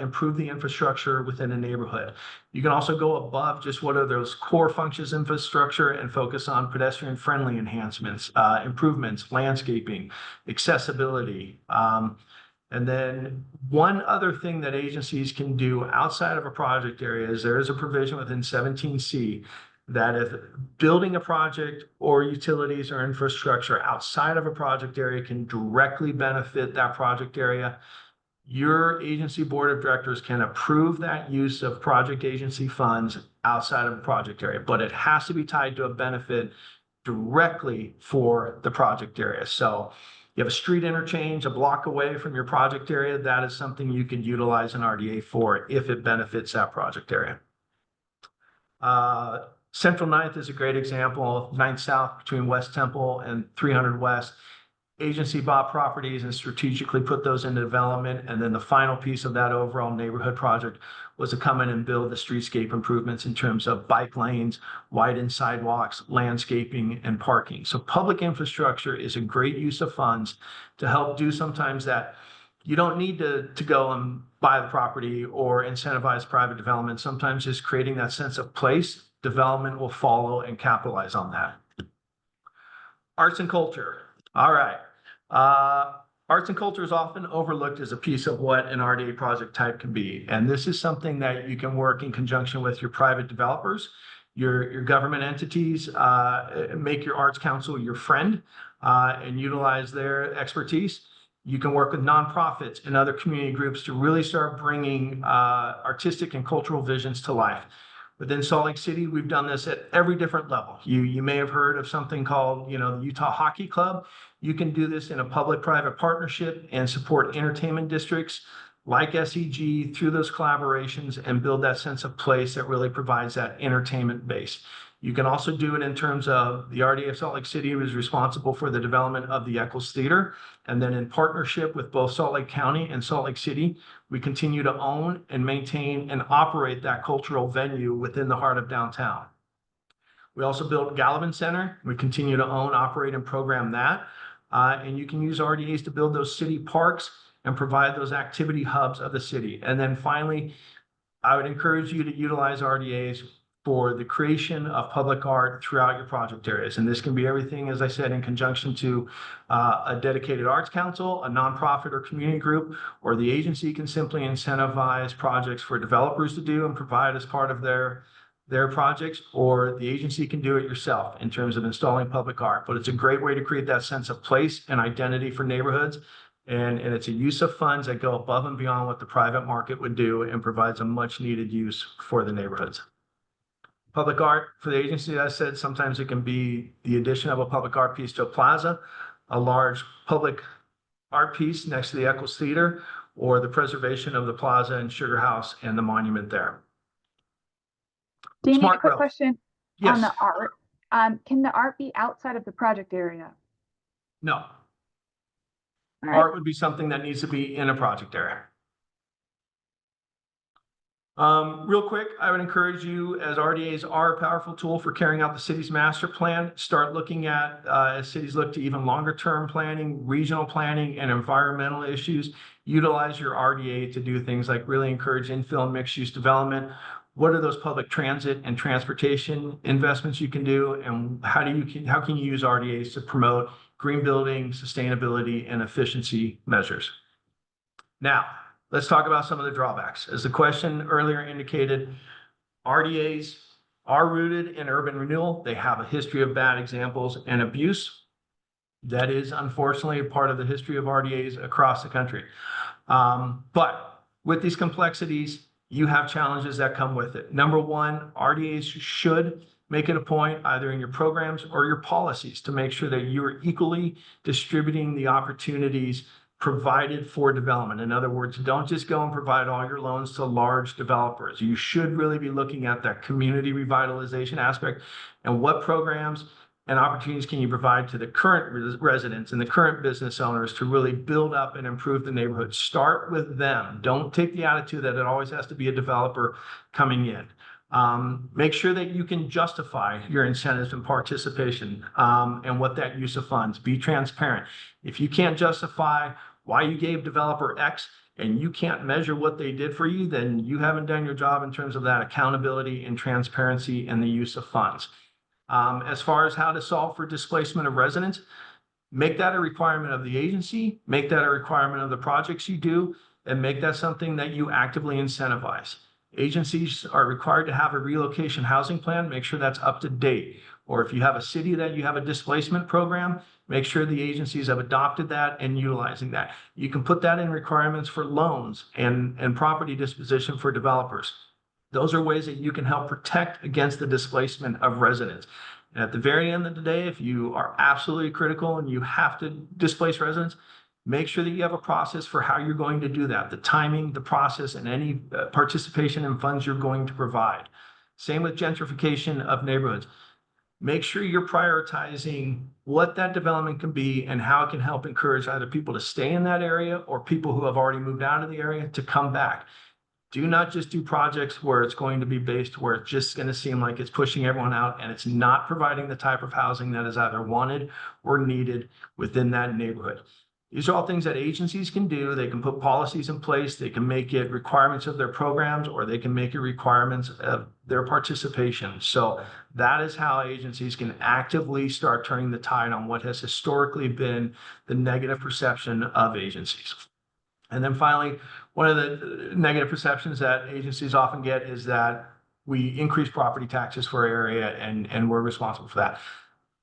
improve the infrastructure within a neighborhood. You can also go above just what are those core functions infrastructure and focus on pedestrian friendly enhancements, improvements, landscaping, accessibility. And then one other thing that agencies can do outside of a project area is there is a provision within 17C that if building a project or utilities or infrastructure outside of a project area can directly benefit that project area, your agency board of directors can approve that use of project agency funds outside of a project area, but it has to be tied to a benefit directly for the project area. So you have a street interchange a block away from your project area, that is something you can utilize an RDA for if it benefits that project area. Central Ninth is a great example. 9th South between West Temple and 300 West. Agency bought properties and strategically put those into development. And then the final piece of that overall neighborhood project was to come in and build the streetscape improvements in terms of bike lanes, widened sidewalks, landscaping, and parking. So public infrastructure is a great use of funds to help do sometimes that you don't need to go and buy the property or incentivize private development. Sometimes just creating that sense of place, development will follow and capitalize on that. Arts and culture. All right. Arts and culture is often overlooked as a piece of what an RDA project type can be. And this is something that you can work in conjunction with your private developers, your government entities, make your arts council your friend and utilize their expertise. You can work with nonprofits and other community groups to really start bringing artistic and cultural visions to life. Within Salt Lake City, we've done this at every different level. You may have heard of something called, the Utah Hockey Club. You can do this in a public-private partnership and support entertainment districts like SEG through those collaborations and build that sense of place that really provides that entertainment base. You can also do it in terms of the RDA of Salt Lake City was responsible for the development of the Eccles Theater. And then in partnership with both Salt Lake County and Salt Lake City, we continue to own and maintain and operate that cultural venue within the heart of downtown. We also built Gallivan Center. We continue to own, operate, and program that. And you can use RDAs to build those city parks and provide those activity hubs of the city. And then finally, I would encourage you to utilize RDAs for the creation of public art throughout your project areas. And this can be everything, as I said, in conjunction to a dedicated arts council, a nonprofit or community group, or the agency can simply incentivize projects for developers to do and provide as part of their projects, or the agency can do it yourself in terms of installing public art. But it's a great way to create that sense of place and identity for neighborhoods. And it's a use of funds that go above and beyond what the private market would do and provides a much needed use for the neighborhoods. Public art for the agency, as I said, sometimes it can be the addition of a public art piece to a plaza, a large public art piece next to the Eccles Theater, or the preservation of the plaza and Sugar House and the monument there. Danny, Smart a quick growth. question Yes. on the art. Can the art be outside of the project area? No. All right. Art would be something that needs to be in a project area. Real quick, I would encourage you, as RDAs are a powerful tool for carrying out the city's master plan, start looking at, as cities look to even longer term planning, regional planning, and environmental issues, utilize your RDA to do things like really encourage infill and mixed use development. What are those public transit and transportation investments you can do, and how can you use RDAs to promote green building, sustainability, and efficiency measures? Now, let's talk about some of the drawbacks. As the question earlier indicated, RDAs are rooted in urban renewal. They have a history of bad examples and abuse. That is unfortunately a part of the history of RDAs across the country. But with these complexities, you have challenges that come with it. Number one, RDAs should make it a point either in your programs or your policies to make sure that you're equally distributing the opportunities provided for development. In other words, don't just go and provide all your loans to large developers. You should really be looking at that community revitalization aspect and what programs and opportunities can you provide to the current residents and the current business owners to really build up and improve the neighborhood. Start with them. Don't take the attitude that it always has to be a developer coming in. Make sure that you can justify your incentives and participation and what that use of funds. Be transparent. If you can't justify why you gave developer X and you can't measure what they did for you, then you haven't done your job in terms of that accountability and transparency and the use of funds. As far as how to solve for displacement of residents, make that a requirement of the agency, make that a requirement of the projects you do, and make that something that you actively incentivize. Agencies are required to have a relocation housing plan, make sure that's up to date. Or if you have a city that you have a displacement program, make sure the agencies have adopted that and utilizing that. You can put that in requirements for loans and property disposition for developers. Those are ways that you can help protect against the displacement of residents. And at the very end of the day, if you are absolutely critical and you have to displace residents, make sure that you have a process for how you're going to do that, the timing, the process, and any participation in funds you're going to provide. Same with gentrification of neighborhoods. Make sure you're prioritizing what that development can be and how it can help encourage either people to stay in that area or people who have already moved out of the area to come back. Do not just do projects where it's going to be based, where it's just going to seem like it's pushing everyone out and it's not providing the type of housing that is either wanted or needed within that neighborhood. These are all things that agencies can do. They can put policies in place. They can make it requirements of their programs, or they can make it requirements of their participation. So that is how agencies can actively start turning the tide on what has historically been the negative perception of agencies. And then finally, one of the negative perceptions that agencies often get is that we increase property taxes for our area and we're responsible for that.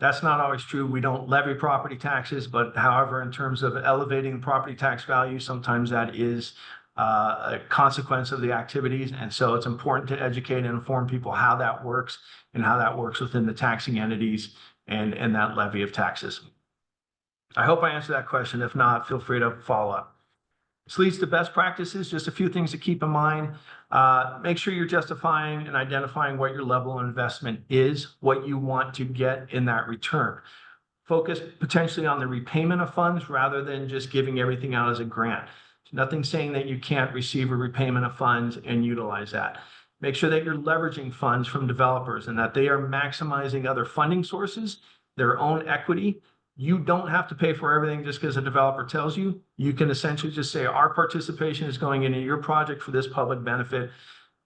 That's not always true. We don't levy property taxes, but however, in terms of elevating property tax value, sometimes that is a consequence of the activities. And so it's important to educate and inform people how that works and how that works within the taxing entities and that levy of taxes. I hope I answered that question. If not, feel free to follow up. This leads to best practices, just a few things to keep in mind. Make sure you're justifying and identifying what your level of investment is, what you want to get in that return. Focus potentially on the repayment of funds rather than just giving everything out as a grant. There's nothing saying that you can't receive a repayment of funds and utilize that. Make sure that you're leveraging funds from developers and that they are maximizing other funding sources, their own equity. You don't have to pay for everything just because a developer tells you. You can essentially just say, our participation is going into your project for this public benefit.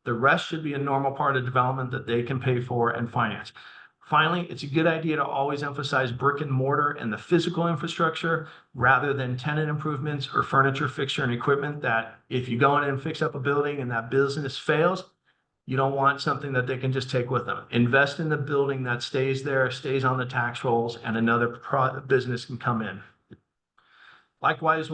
The rest should be a normal part of development that they can pay for and finance. Finally, it's a good idea to always emphasize brick and mortar and the physical infrastructure rather than tenant improvements or furniture, fixture, and equipment that if you go in and fix up a building and that business fails, you don't want something that they can just take with them. Invest in the building that stays there, stays on the tax rolls, and another business can come in. Likewise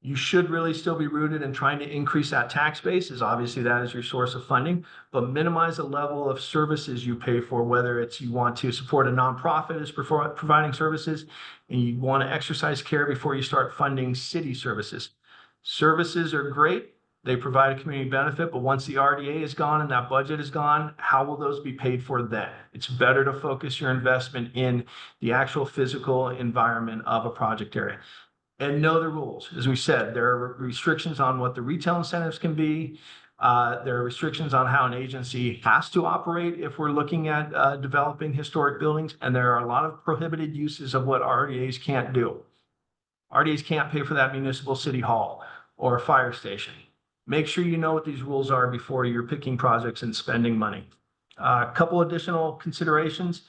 you should really still be rooted in trying to increase that tax base, as obviously that is your source of funding, but minimize the level of services you pay for, whether it's you want to support a nonprofit as providing services and you want to exercise care before you start funding city services. Services are great. They provide a community benefit, but once the RDA is gone and that budget is gone, how will those be paid for then? It's better to focus your investment in the actual physical environment of a project area. And know the rules. As we said, there are restrictions on what the retail incentives can be. There are restrictions on how an agency has to operate if we're looking at developing historic buildings, and there are a lot of prohibited uses of what RDAs can't do. RDAs can't pay for that municipal city hall or a fire station. Make sure you know what these rules are before you're picking projects and spending money. A couple additional considerations.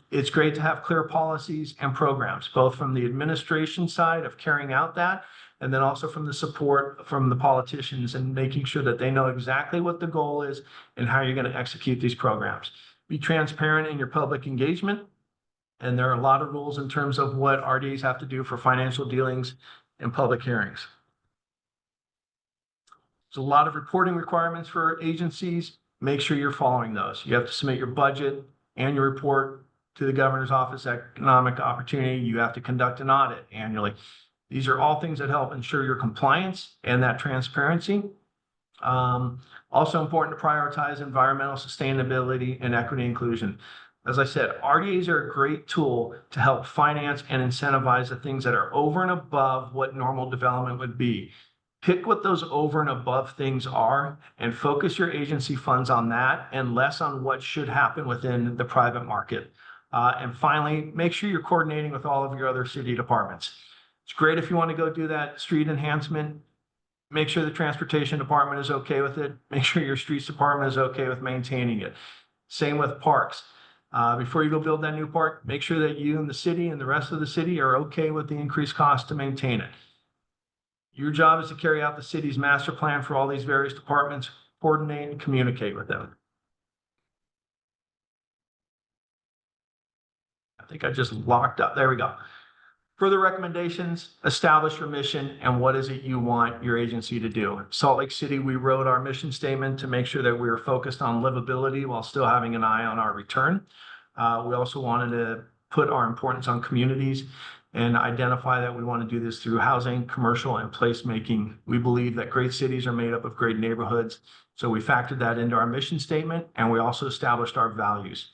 It's great to have clear policies and programs, both from the administration side of carrying out that, and then also from the support from the politicians and making sure that they know exactly what the goal is and how you're going to execute these programs. Be transparent in your public engagement. And there are a lot of rules in terms of what RDAs have to do for financial dealings and public hearings. There's a lot of reporting requirements for agencies. Make sure you're following those. You have to submit your budget and your report to the Governor's Office of Economic Opportunity. You have to conduct an audit annually. These are all things that help ensure your compliance and that transparency. Also important to prioritize environmental sustainability and equity inclusion. As I said, RDAs are a great tool to help finance and incentivize the things that are over and above what normal development would be. Pick what those over and above things are and focus your agency funds on that and less on what should happen within the private market. And finally, make sure you're coordinating with all of your other city departments. It's great if you want to go do that street enhancement. Make sure the transportation department is okay with it. Make sure your streets department is okay with maintaining it. Same with parks. Before you go build that new park, make sure that you and the city and the rest of the city are okay with the increased cost to maintain it. Your job is to carry out the city's master plan for all these various departments, coordinate and communicate with them. I think I just locked up. There we go. Further recommendations, establish your mission and what is it you want your agency to do. Salt Lake City, we wrote our mission statement to make sure that we were focused on livability while still having an eye on our return. We also wanted to put our importance on communities and identify that we want to do this through housing, commercial, and placemaking. We believe that great cities are made up of great neighborhoods. So we factored that into our mission statement, and we also established our values.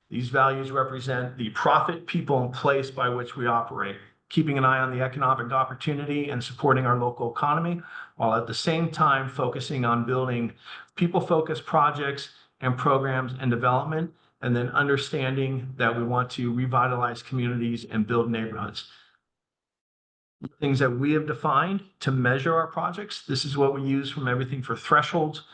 These values represent the profit, people, and place by which we operate, keeping an eye on the economic opportunity and supporting our local economy, while at the same time focusing on building people-focused projects and programs and development, and then understanding that we want to revitalize communities and build neighborhoods. Things that we have defined to measure our projects. This is what we use from everything for thresholds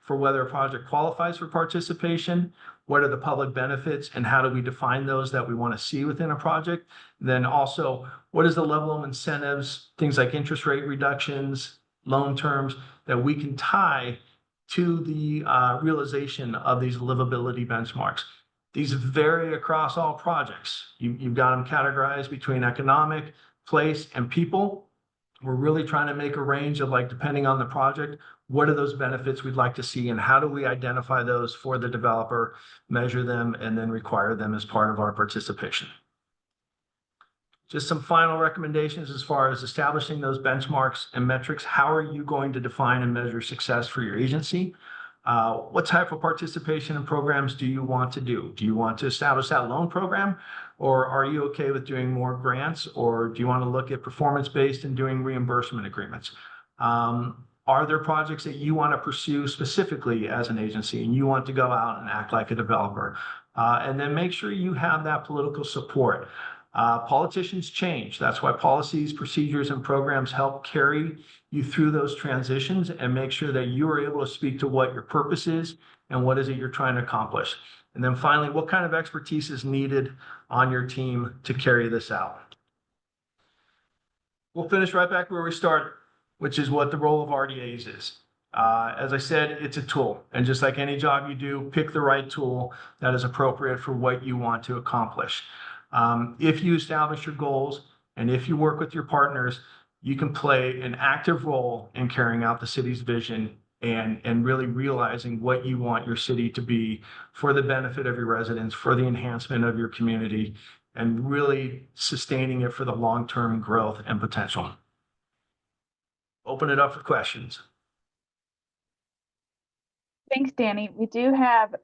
for whether a project qualifies for participation, what are the public benefits, and how do we define those that we want to see within a project. Then also, what is the level of incentives, things like interest rate reductions, loan terms, that we can tie to the realization of these livability benchmarks. These vary across all projects. You've got them categorized between economic, place, and people. We're really trying to make a range of, like, depending on the project, what are those benefits we'd like to see and how do we identify those for the developer, measure them, and then require them as part of our participation. Just some final recommendations as far as establishing those benchmarks and metrics. How are you going to define and measure success for your agency? What type of participation in programs do you want to do? Do you want to establish that loan program, or are you okay with doing more grants, or do you want to look at performance-based and doing reimbursement agreements? Are there projects that you want to pursue specifically as an agency and you want to go out and act like a developer? And then make sure you have that political support. Politicians change. That's why policies, procedures, and programs help carry you through those transitions and make sure that you are able to speak to what your purpose is and what is it you're trying to accomplish. And then finally, what kind of expertise is needed on your team to carry this out? We'll finish right back where we started, which is what the role of RDAs is. As I said, it's a tool. And just like any job you do, pick the right tool that is appropriate for what you want to accomplish. If you establish your goals and if you work with your partners, you can play an active role in carrying out the city's vision and really realizing what you want your city to be for the benefit of your residents, for the enhancement of your community, and really sustaining it for the long-term growth and potential. Open it up for questions. Thanks, Danny. We do have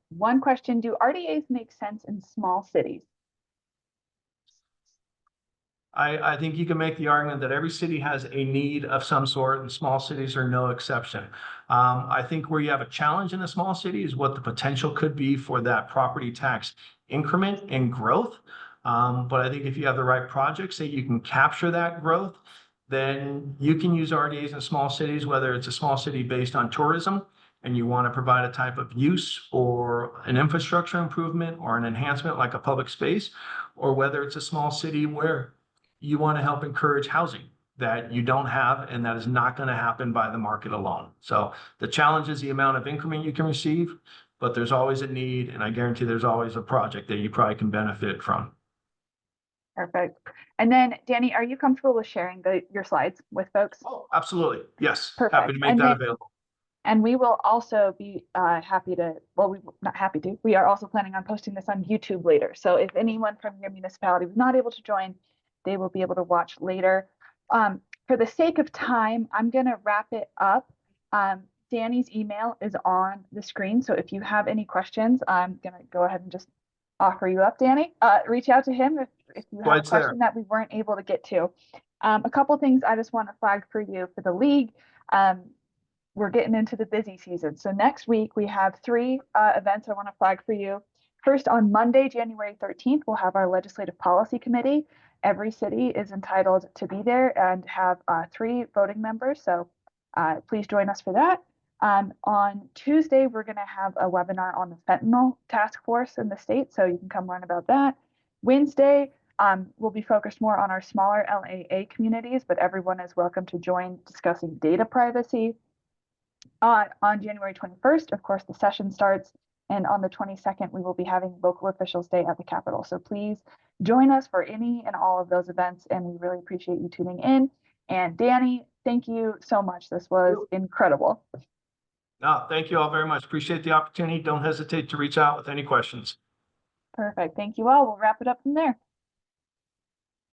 one question. Do RDAs make sense in small cities? I think you can make the argument that every city has a need of some sort, and small cities are no exception. I think where you have a challenge in a small city is what the potential could be for that property tax increment and growth. But I think if you have the right projects that you can capture that growth, then you can use RDAs in small cities, whether it's a small city based on tourism and you want to provide a type of use or an infrastructure improvement or an enhancement like a public space, or whether it's a small city where you want to help encourage housing. that you don't have, and that is not going to happen by the market alone. So the challenge is the amount of increment you can receive, but there's always a need, and I guarantee there's always a project that you probably can benefit from. Perfect. And then Danny, are you comfortable with sharing your slides with folks? Oh, absolutely. Yes. Happy Perfect. to make that available. And we will also be happy to, well, we not happy to, we are also planning on posting this on YouTube later. So if anyone from your municipality was not able to join, they will be able to watch later. For the sake of time, I'm going to wrap it up. Danny's email is on the screen. So if you have any questions, I'm going to go ahead and just offer you up, Danny. Reach out to him if you have a question that we weren't able to get to. A couple things I just want to flag for you for the league. We're getting into the busy season. So next week we have three events I want to flag for you. First, on Monday, January 13th, we'll have our Legislative Policy Committee. Every city is entitled to be there and have 3 voting members. So please join us for that. On Tuesday, we're going to have a webinar on the fentanyl task force in the state. So you can come learn about that. Wednesday, we'll be focused more on our smaller LAA communities, but everyone is welcome to join discussing data privacy. On January 21st, of course, the session starts, and on the 22nd, we will be having Local Officials Day at the Capitol. So please join us for any and all of those events, and we really appreciate you tuning in. And Danny, thank you so much. This was incredible. No, thank you all very much. Appreciate the opportunity. Don't hesitate to reach out with any questions. Perfect. Thank you all. We'll wrap it up from there.